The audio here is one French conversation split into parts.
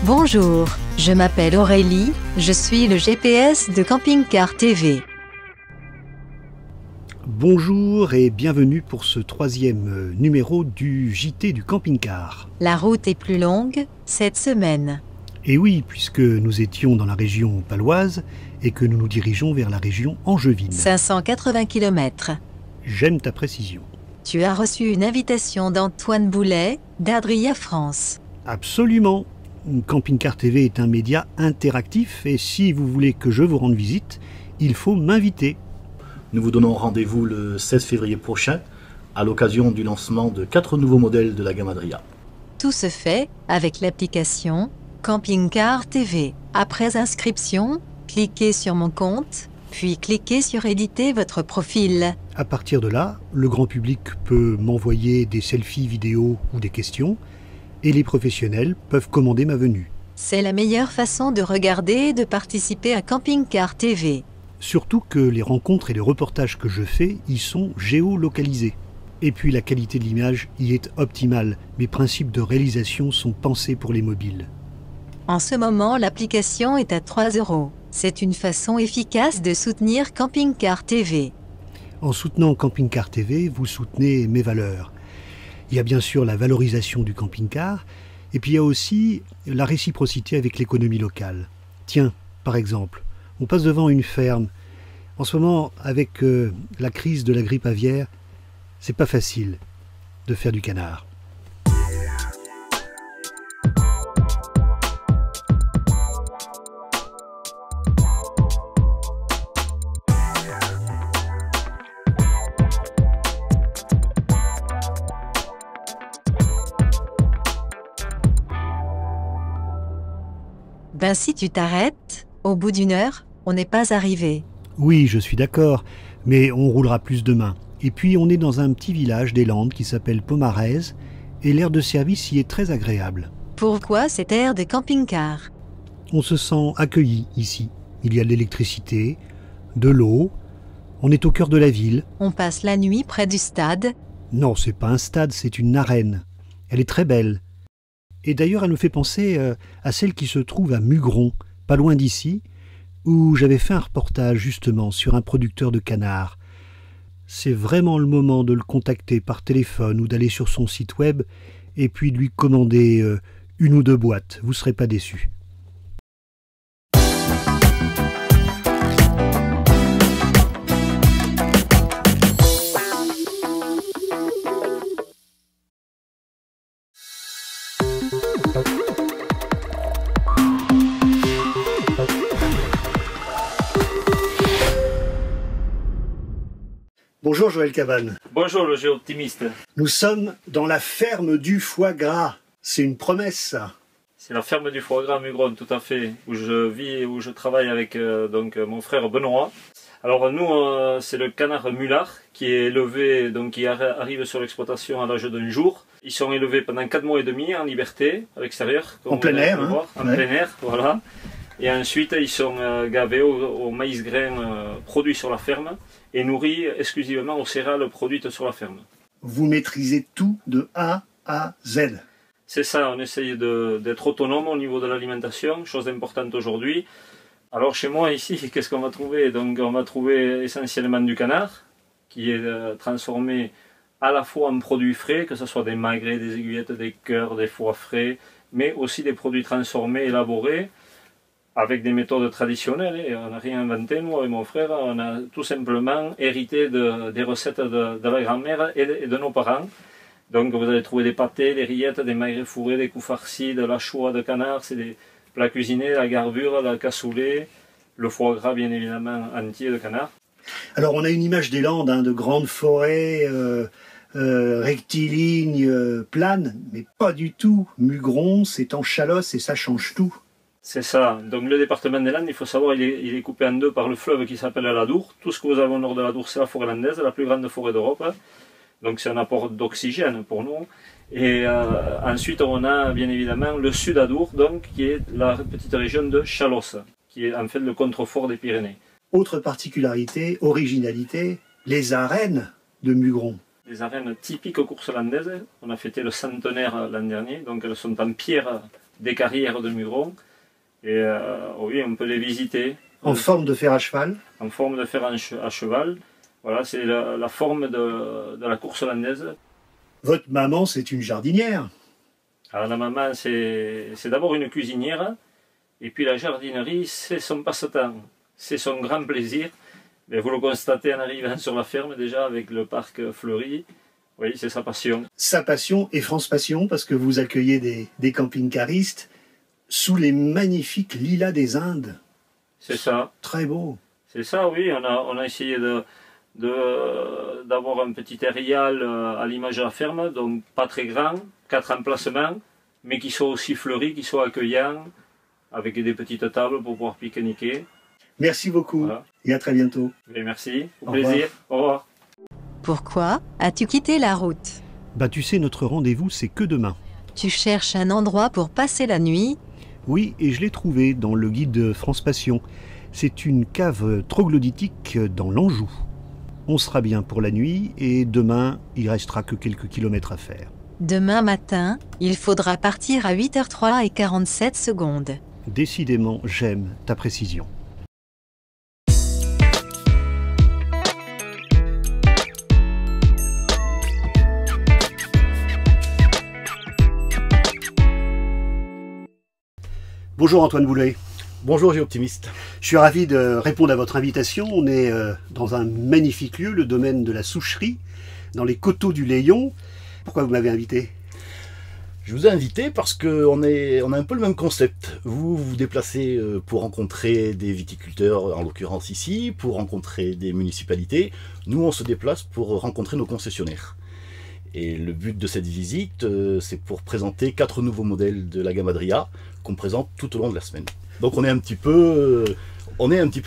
Bonjour, je m'appelle Aurélie, je suis le GPS de Camping Car TV. Bonjour et bienvenue pour ce troisième numéro du JT du camping-car. La route est plus longue cette semaine. Et oui, puisque nous étions dans la région paloise et que nous nous dirigeons vers la région angevine. 580 km. J'aime ta précision. Tu as reçu une invitation d'Antoine Boulet, d'Adria France. Absolument. Camping Car TV est un média interactif et si vous voulez que je vous rende visite, il faut m'inviter. Nous vous donnons rendez-vous le 16 février prochain à l'occasion du lancement de 4 nouveaux modèles de la gamme Adria. Tout se fait avec l'application Camping Car TV. Après inscription, cliquez sur mon compte, puis cliquez sur éditer votre profil. À partir de là, le grand public peut m'envoyer des selfies vidéo ou des questions et les professionnels peuvent commander ma venue. C'est la meilleure façon de regarder et de participer à Camping Car TV. Surtout que les rencontres et les reportages que je fais y sont géolocalisés. Et puis la qualité de l'image y est optimale. Mes principes de réalisation sont pensés pour les mobiles. En ce moment, l'application est à 3 €. C'est une façon efficace de soutenir Camping Car TV. En soutenant Camping Car TV, vous soutenez mes valeurs. Il y a bien sûr la valorisation du camping-car, et puis il y a aussi la réciprocité avec l'économie locale. Tiens, par exemple, on passe devant une ferme. En ce moment, avec la crise de la grippe aviaire, c'est pas facile de faire du canard. Ben si tu t'arrêtes, au bout d'une heure, on n'est pas arrivé. Oui, je suis d'accord, mais on roulera plus demain. Et puis on est dans un petit village des Landes qui s'appelle Pomarez, et l'aire de service y est très agréable. Pourquoi cette aire de camping-car? On se sent accueilli ici. Il y a de l'électricité, de l'eau, on est au cœur de la ville. On passe la nuit près du stade. Non, c'est pas un stade, c'est une arène. Elle est très belle. Et d'ailleurs, elle me fait penser à celle qui se trouve à Mugron, pas loin d'ici, où j'avais fait un reportage justement sur un producteur de canards. C'est vraiment le moment de le contacter par téléphone ou d'aller sur son site web et puis de lui commander une ou deux boîtes. Vous ne serez pas déçus. Bonjour Joël Cabane. Bonjour le géo-optimiste. Nous sommes dans la ferme du foie gras. C'est une promesse ça. C'est la ferme du foie gras à Mugron, tout à fait, où je vis et où je travaille avec mon frère Benoît. Alors nous, c'est le canard mulard qui est élevé, donc qui arrive sur l'exploitation à l'âge d'un jour. Ils sont élevés pendant 4 mois et demi en liberté, à l'extérieur. En plein air. En plein air, voilà. Et ensuite, ils sont gavés au maïs grain produit sur la ferme et nourris exclusivement aux céréales produites sur la ferme. Vous maîtrisez tout de A à Z. C'est ça, on essaye d'être autonome au niveau de l'alimentation, chose importante aujourd'hui. Alors chez moi ici, qu'est-ce qu'on va trouver? Donc on va trouver essentiellement du canard, qui est transformé à la fois en produits frais, que ce soit des magrets, des aiguillettes, des cœurs, des foies frais, mais aussi des produits transformés, élaborés, avec des méthodes traditionnelles. Et on n'a rien inventé, nous et mon frère, on a tout simplement hérité des recettes de la grand-mère et de nos parents. Donc vous allez trouver des pâtés, des rillettes, des magrets fourrés, des coups farcis, de la choua de canard, c'est des plats cuisinés, la garbure, la cassoulet, le foie gras bien évidemment entier de canard. Alors on a une image des Landes, de grandes forêts rectilignes, planes, mais pas du tout. Mugron, c'est en Chalosse et ça change tout. C'est ça. Donc le département des Landes, il faut savoir, il est coupé en deux par le fleuve qui s'appelle l'Adour. Tout ce que vous avez au nord de l'Adour, c'est la forêt landaise, la plus grande forêt d'Europe. Donc c'est un apport d'oxygène pour nous. Et ensuite on a bien évidemment le sud Adour, donc qui est la petite région de Chalosse, qui est en fait le contrefort des Pyrénées. Autre particularité, originalité, les arènes de Mugron. Les arènes typiques aux courses landaises. On a fêté le centenaire l'an dernier, donc elles sont en pierre des carrières de mugrons. Et oui, on peut les visiter. En forme de fer à cheval. En forme de fer à cheval. Voilà, c'est la forme de la course hollandaise. Votre maman, c'est une jardinière. Alors la maman, c'est d'abord une cuisinière. Et puis la jardinerie, c'est son passe-temps. C'est son grand plaisir. Mais vous le constatez en arrivant sur la ferme déjà avec le parc fleuri. Oui, c'est sa passion. Sa passion et France Passion, parce que vous accueillez des camping-caristes sous les magnifiques lilas des Indes. C'est ça. Très beau. C'est ça, oui. On a essayé d'avoir un petit aérial à l'image de la ferme, donc pas très grand, 4 emplacements, mais qui soient aussi fleuris, qui soient accueillants, avec des petites tables pour pouvoir pique-niquer. Merci beaucoup, voilà. Et à très bientôt. Et merci, au plaisir. Au revoir. Pourquoi as-tu quitté la route? Bah tu sais, notre rendez-vous c'est que demain. Tu cherches un endroit pour passer la nuit? Oui, et je l'ai trouvé dans le guide France Passion. C'est une cave troglodytique dans l'Anjou. On sera bien pour la nuit et demain, il restera que quelques kilomètres à faire. Demain matin, il faudra partir à 8h03 et 47 secondes. Décidément, j'aime ta précision. Bonjour Antoine Boulet. Bonjour Géoptimiste. Je suis ravi de répondre à votre invitation. On est dans un magnifique lieu, le domaine de la Soucherie, dans les coteaux du Layon. Pourquoi vous m'avez invité? Je vous ai invité parce qu'on a un peu le même concept. Vous vous déplacez pour rencontrer des viticulteurs, en l'occurrence ici, pour rencontrer des municipalités. Nous, on se déplace pour rencontrer nos concessionnaires. Et le but de cette visite, c'est pour présenter 4 nouveaux modèles de la gamme Adria qu'on présente tout au long de la semaine. Donc on est un petit peu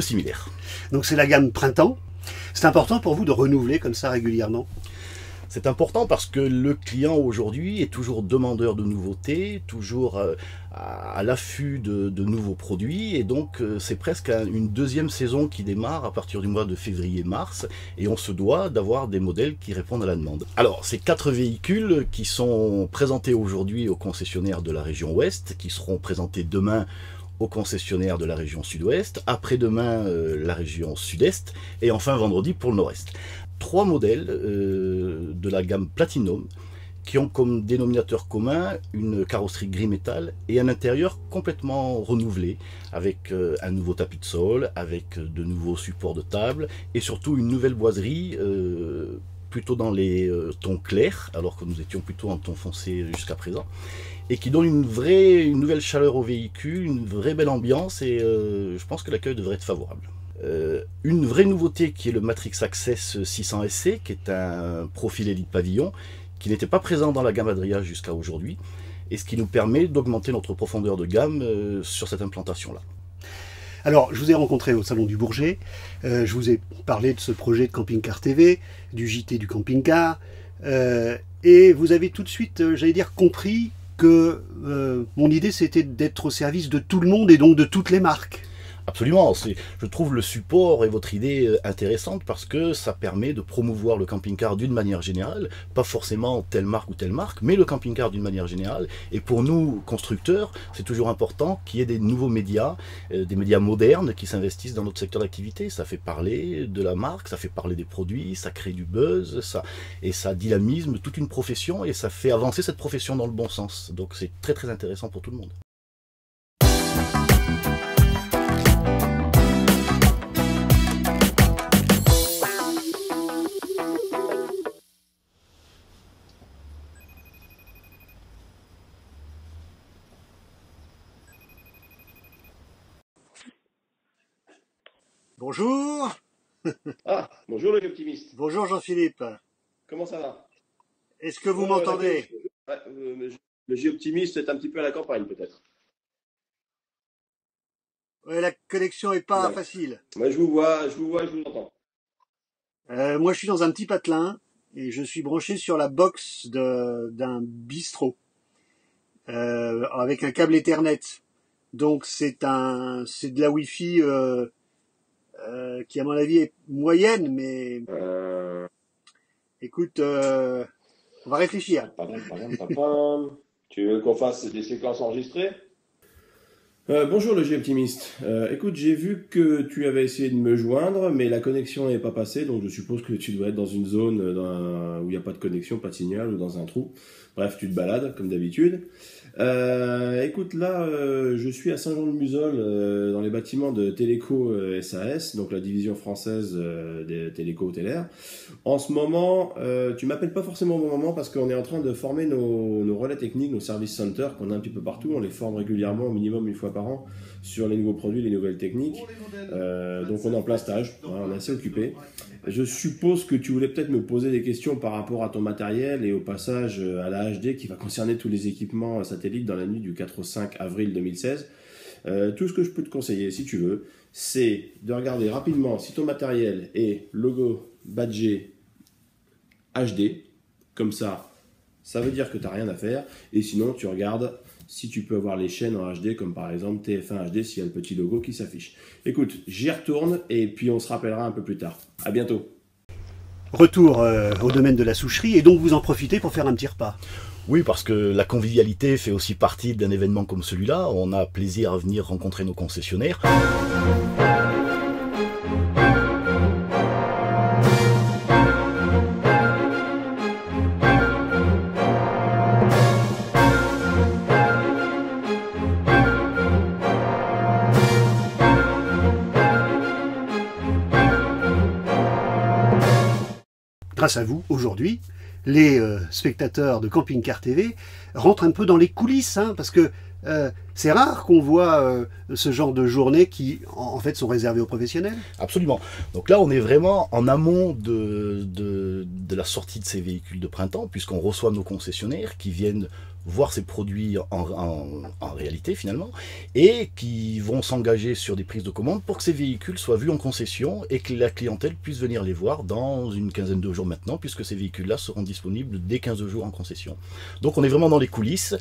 similaires. Donc c'est la gamme printemps. C'est important pour vous de renouveler comme ça régulièrement? C'est important parce que le client aujourd'hui est toujours demandeur de nouveautés, toujours à l'affût de nouveaux produits, et donc c'est presque une deuxième saison qui démarre à partir du mois de février-mars, et on se doit d'avoir des modèles qui répondent à la demande. Alors, ces 4 véhicules qui sont présentés aujourd'hui aux concessionnaires de la région Ouest, qui seront présentés demain aux concessionnaires de la région Sud-Ouest, après-demain la région Sud-Est, et enfin vendredi pour le Nord-Est. 3 modèles de la gamme Platinum qui ont comme dénominateur commun une carrosserie gris métal et un intérieur complètement renouvelé avec un nouveau tapis de sol, avec de nouveaux supports de table et surtout une nouvelle boiserie plutôt dans les tons clairs alors que nous étions plutôt en ton foncé jusqu'à présent, et qui donne une nouvelle chaleur au véhicule, une vraie belle ambiance, et je pense que l'accueil devrait être favorable. Une vraie nouveauté qui est le Matrix Access 600 SC, qui est un profil élite pavillon, qui n'était pas présent dans la gamme Adria jusqu'à aujourd'hui, et ce qui nous permet d'augmenter notre profondeur de gamme sur cette implantation-là. Alors, je vous ai rencontré au Salon du Bourget, je vous ai parlé de ce projet de camping-car TV, du JT du camping-car, et vous avez tout de suite, j'allais dire, compris que mon idée c'était d'être au service de tout le monde et donc de toutes les marques. Absolument, je trouve le support et votre idée intéressante parce que ça permet de promouvoir le camping-car d'une manière générale, pas forcément telle marque ou telle marque, mais le camping-car d'une manière générale. Et pour nous, constructeurs, c'est toujours important qu'il y ait des nouveaux médias, des médias modernes qui s'investissent dans notre secteur d'activité. Ça fait parler de la marque, ça fait parler des produits, ça crée du buzz, et ça dynamise toute une profession et ça fait avancer cette profession dans le bon sens. Donc c'est très très intéressant pour tout le monde. Bonjour. Ah, bonjour le optimiste. Bonjour Jean-Philippe. Comment ça va? Est-ce que vous m'entendez? Le Géoptimiste est un petit peu à la campagne peut-être. Ouais, la connexion est pas facile. Moi je vous vois, je vous entends. Moi je suis dans un petit patelin et je suis branché sur la box d'un bistrot avec un câble Ethernet. Donc c'est de la Wi-Fi qui à mon avis est moyenne, mais écoute, on va réfléchir. Tu veux qu'on fasse des séquences enregistrées? Bonjour le G-Optimiste. Écoute, j'ai vu que tu avais essayé de me joindre, mais la connexion n'est pas passée, donc je suppose que tu dois être dans une zone où il n'y a pas de connexion, pas de signal, ou dans un trou. Bref, tu te balades, comme d'habitude. Écoute, là, je suis à Saint-Jean-de-Musol, dans les bâtiments de Téléco SAS, donc la division française des Téléco Hotellaires. En ce moment, tu m'appelles pas forcément au bon moment parce qu'on est en train de former nos relais techniques, nos service centers qu'on a un petit peu partout. On les forme régulièrement, au minimum une fois par an, sur les nouveaux produits, les nouvelles techniques. Donc on est en plein stage, hein, on est assez occupé. Je suppose que tu voulais peut-être me poser des questions par rapport à ton matériel et au passage à la HD qui va concerner tous les équipements satellites dans la nuit du 4 au 5 avril 2016. Tout ce que je peux te conseiller, si tu veux, c'est de regarder rapidement si ton matériel est logo badgé HD. Comme ça veut dire que tu n'as rien à faire. Et sinon, tu regardes si tu peux avoir les chaînes en HD, comme par exemple TF1 HD, s'il y a le petit logo qui s'affiche. Écoute, j'y retourne et puis on se rappellera un peu plus tard. À bientôt. Retour au domaine de la soucherie, et donc vous en profitez pour faire un petit repas. Oui, parce que la convivialité fait aussi partie d'un événement comme celui-là. On a plaisir à venir rencontrer nos concessionnaires. Grâce à vous, aujourd'hui, les spectateurs de Camping Car TV rentrent un peu dans les coulisses, hein, parce que c'est rare qu'on voit ce genre de journées qui, en fait, sont réservées aux professionnels. Absolument. Donc là, on est vraiment en amont de la sortie de ces véhicules de printemps, puisqu'on reçoit nos concessionnaires qui viennent voir ces produits en réalité finalement, et qui vont s'engager sur des prises de commandes pour que ces véhicules soient vus en concession et que la clientèle puisse venir les voir dans une quinzaine de jours maintenant, puisque ces véhicules-là seront disponibles dès 15 jours en concession. Donc on est vraiment dans les coulisses,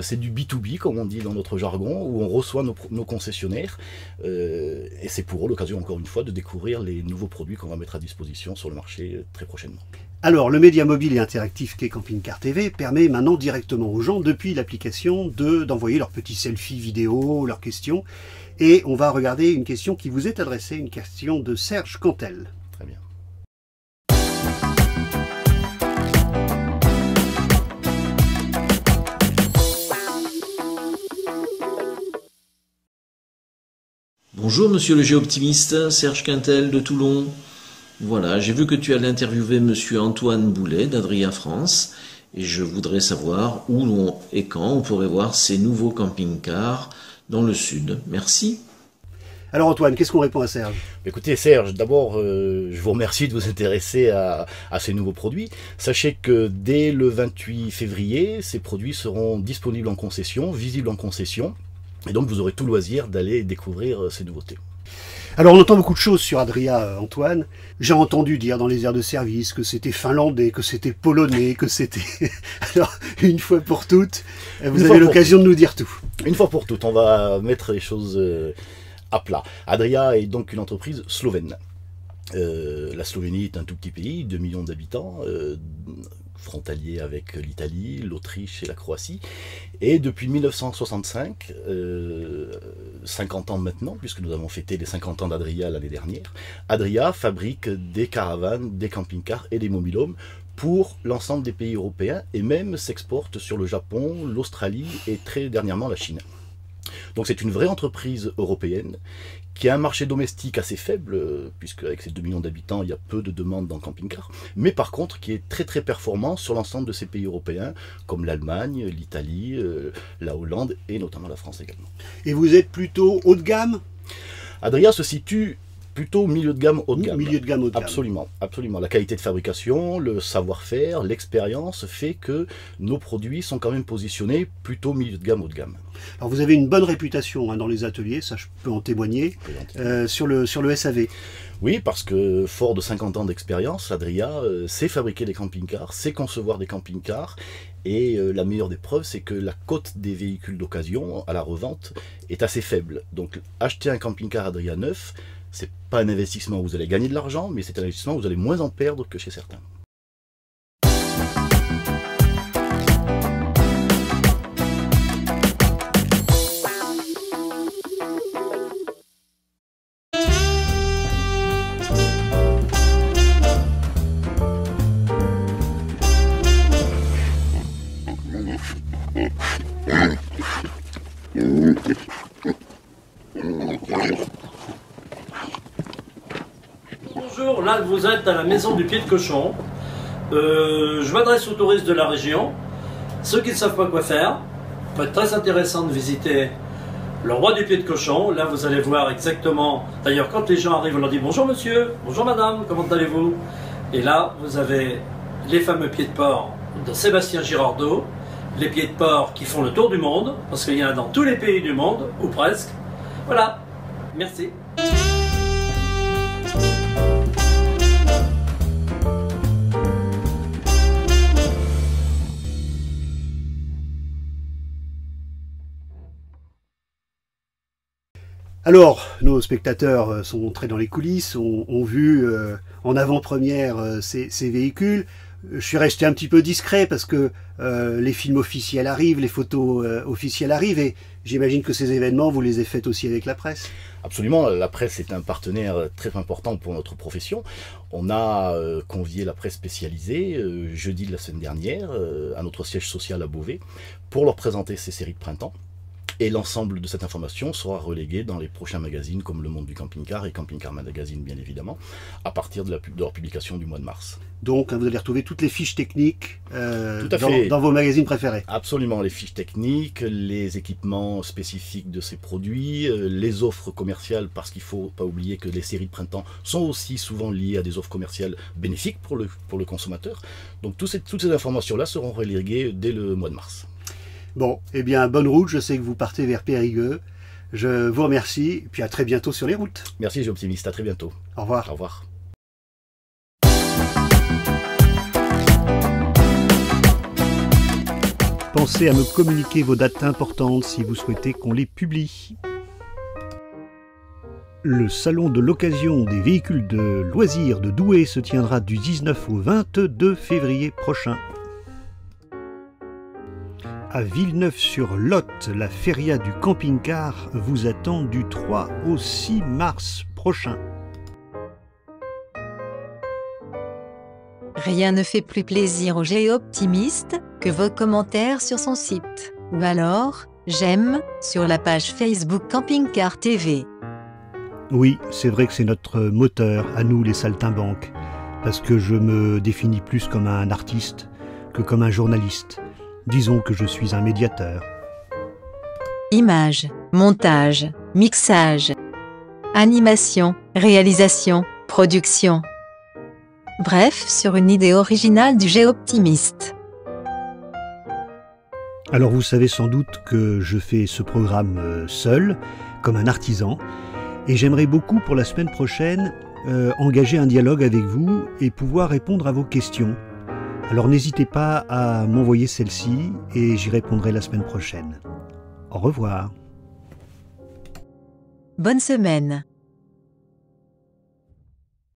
c'est du B2B comme on dit dans notre jargon, où on reçoit nos concessionnaires, et c'est pour eux l'occasion encore une fois de découvrir les nouveaux produits qu'on va mettre à disposition sur le marché très prochainement. Alors, le média mobile et interactif qu'est Camping Car TV permet maintenant directement aux gens, depuis l'application, d'envoyer leurs petits selfies vidéo, leurs questions. Et on va regarder une question qui vous est adressée, une question de Serge Cantel. Très bien. Bonjour Monsieur le Géoptimiste, Serge Quintel de Toulon. Voilà, j'ai vu que tu allais interviewer Monsieur Antoine Boulet d'Adria France et je voudrais savoir où et quand on pourrait voir ces nouveaux camping-cars dans le sud. Merci. Alors Antoine, qu'est-ce qu'on répond à Serge? Écoutez Serge, d'abord je vous remercie de vous intéresser à ces nouveaux produits. Sachez que dès le 28 février, ces produits seront disponibles en concession, visibles en concession, et donc vous aurez tout loisir d'aller découvrir ces nouveautés. Alors on entend beaucoup de choses sur Adria, Antoine. J'ai entendu dire dans les aires de service que c'était finlandais, que c'était polonais, que c'était... Alors, une fois pour toutes, vous avez l'occasion de nous dire tout. Une fois pour toutes, on va mettre les choses à plat. Adria est donc une entreprise slovène. La Slovénie est un tout petit pays, 2 millions d'habitants, frontalier avec l'Italie, l'Autriche et la Croatie. Et depuis 1965, 50 ans maintenant, puisque nous avons fêté les 50 ans d'Adria l'année dernière, Adria fabrique des caravanes, des camping-cars et des mobil-homes pour l'ensemble des pays européens et même s'exporte sur le Japon, l'Australie et très dernièrement la Chine. Donc c'est une vraie entreprise européenne qui a un marché domestique assez faible, puisque avec ses 2 millions d'habitants, il y a peu de demandes dans le camping-car, mais par contre qui est très très performant sur l'ensemble de ces pays européens, comme l'Allemagne, l'Italie, la Hollande et notamment la France également. Et vous êtes plutôt haut de gamme? Adria se situe plutôt milieu de gamme, haut de gamme. Milieu de gamme, haut de gamme. Absolument, absolument. La qualité de fabrication, le savoir-faire, l'expérience fait que nos produits sont quand même positionnés plutôt milieu de gamme, haut de gamme. Alors vous avez une bonne réputation dans les ateliers, ça je peux en témoigner, sur le SAV. Oui, parce que fort de 50 ans d'expérience, Adria sait fabriquer des camping-cars, sait concevoir des camping-cars, et la meilleure des preuves, c'est que la cote des véhicules d'occasion à la revente est assez faible. Donc acheter un camping-car Adria neuf, c'est pas un investissement où vous allez gagner de l'argent, mais c'est un investissement où vous allez moins en perdre que chez certains. Bonjour, là vous êtes à la maison du pied de cochon. Je m'adresse aux touristes de la région. Ceux qui ne savent pas quoi faire, ça peut être très intéressant de visiter le roi du pied de cochon. Là vous allez voir exactement, d'ailleurs quand les gens arrivent on leur dit bonjour monsieur, bonjour madame, comment allez-vous? Et là vous avez les fameux pieds de porc de Sébastien Girardot, les pieds de porc qui font le tour du monde, parce qu'il y en a dans tous les pays du monde, ou presque. Voilà, merci. Alors, nos spectateurs sont entrés dans les coulisses, ont vu en avant-première ces véhicules. Je suis resté un petit peu discret parce que les films officiels arrivent, les photos officielles arrivent, et j'imagine que ces événements, vous les avez faits aussi avec la presse. Absolument, la presse est un partenaire très important pour notre profession. On a convié la presse spécialisée jeudi de la semaine dernière à notre siège social à Beauvais pour leur présenter ces séries de printemps. Et l'ensemble de cette information sera relégué dans les prochains magazines comme Le Monde du Camping-Car et Camping-Car Magazine bien évidemment, à partir de leur publication du mois de mars. Donc vous allez retrouver toutes les fiches techniques fait. Dans vos magazines préférés. Absolument, les fiches techniques, les équipements spécifiques de ces produits, les offres commerciales, parce qu'il ne faut pas oublier que les séries de printemps sont aussi souvent liées à des offres commerciales bénéfiques pour le consommateur. Donc toutes ces informations-là seront reléguées dès le mois de mars. Bon, eh bien, bonne route, je sais que vous partez vers Périgueux. Je vous remercie, et puis à très bientôt sur les routes. Merci, j'ai optimiste, à très bientôt. Au revoir. Au revoir. Pensez à me communiquer vos dates importantes si vous souhaitez qu'on les publie. Le salon de l'occasion des véhicules de loisirs de Douai se tiendra du 19 au 22 février prochain. À Villeneuve-sur-Lot, la feria du camping-car vous attend du 3 au 6 mars prochain. Rien ne fait plus plaisir au géoptimiste que vos commentaires sur son site. Ou alors, j'aime sur la page Facebook Camping Car TV. Oui, c'est vrai que c'est notre moteur, à nous les saltimbanques, parce que je me définis plus comme un artiste que comme un journaliste. Disons que je suis un médiateur. Images, montage, mixage, animation, réalisation, production. Bref, sur une idée originale du géoptimiste. Alors vous savez sans doute que je fais ce programme seul, comme un artisan, et j'aimerais beaucoup pour la semaine prochaine engager un dialogue avec vous et pouvoir répondre à vos questions. Alors n'hésitez pas à m'envoyer celle-ci et j'y répondrai la semaine prochaine. Au revoir. Bonne semaine.